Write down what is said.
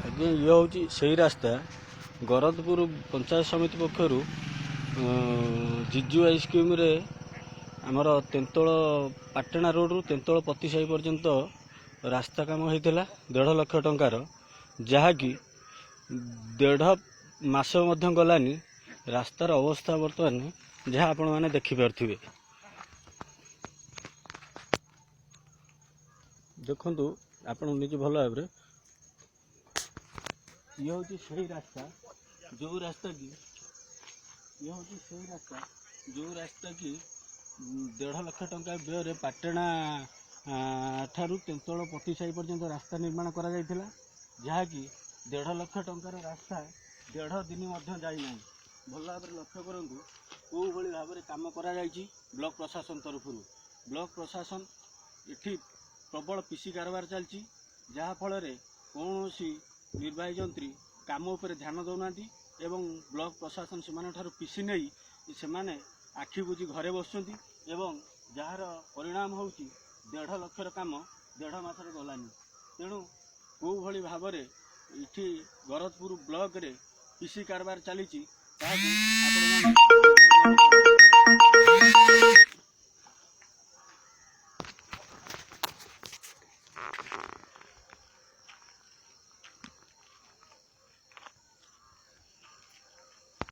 ଆଜ୍ଞା ଇଏ ହେଉଛି ସେଇ ରାସ୍ତା ଗରଦପୁର ପଞ୍ଚାୟତ ସମିତି ପକ୍ଷରୁ ଜିଜୁ ଆଇସ୍କ୍ରିମ୍ରେ ଆମର ତେନ୍ତୋଳ ପାଟଣା ରୋଡ଼ରୁ ତେନ୍ତୋଳ ପତିସାହି ପର୍ଯ୍ୟନ୍ତ ରାସ୍ତା କାମ ହେଇଥିଲା 1.5 ଲକ୍ଷ ଟଙ୍କାର, ଯାହାକି 1.5 ମାସ ମଧ୍ୟ ଗଲାନି। ରାସ୍ତାର ଅବସ୍ଥା ବର୍ତ୍ତମାନ ଯାହା ଆପଣମାନେ ଦେଖିପାରୁଥିବେ। ଦେଖନ୍ତୁ ଆପଣ ନିଜେ ଭଲ ଭାବରେ। ଇଏ ହେଉଛି ସେହି ରାସ୍ତା ଯେଉଁ ରାସ୍ତା କି 1.5 ଲକ୍ଷ ଟଙ୍କା ବ୍ୟୟରେ ପାଟଣା ଠାରୁ ତେନ୍ତୋଳ ପତିସାହି ପର୍ଯ୍ୟନ୍ତ ରାସ୍ତା ନିର୍ମାଣ କରାଯାଇଥିଲା, ଯାହାକି 1.5 ଲକ୍ଷ ଟଙ୍କାର ରାସ୍ତା 1.5 ଦିନ ମଧ୍ୟ ଯାଇନାହିଁ। ଭଲ ଭାବରେ ଲକ୍ଷ୍ୟ କରନ୍ତୁ କେଉଁଭଳି ଭାବରେ କାମ କରାଯାଇଛି ବ୍ଲକ ପ୍ରଶାସନ ତରଫରୁ। ବ୍ଲକ ପ୍ରଶାସନ ଏଠି ପ୍ରବଳ ପିସି କାରବାର ଚାଲିଛି, ଯାହାଫଳରେ କୌଣସି ନିର୍ବାହୀ ଯନ୍ତ୍ରୀ କାମ ଉପରେ ଧ୍ୟାନ ଦେଉନାହାନ୍ତି ଏବଂ ବ୍ଲକ ପ୍ରଶାସନ ସେମାନଙ୍କଠାରୁ ପିସି ନେଇ ସେମାନେ ଆଖି ବୁଜି ଘରେ ବସୁଛନ୍ତି ଏବଂ ଯାହାର ପରିଣାମ ହେଉଛି 1.5 ଲକ୍ଷର କାମ 1.5 ମାସରେ ଗଲାନି। ତେଣୁ କେଉଁଭଳି ଭାବରେ ଏଠି ଗରଦପୁର ବ୍ଲକରେ ପିସି କାରବାର ଚାଲିଛି ତାହାକୁ ଆପଣମାନେ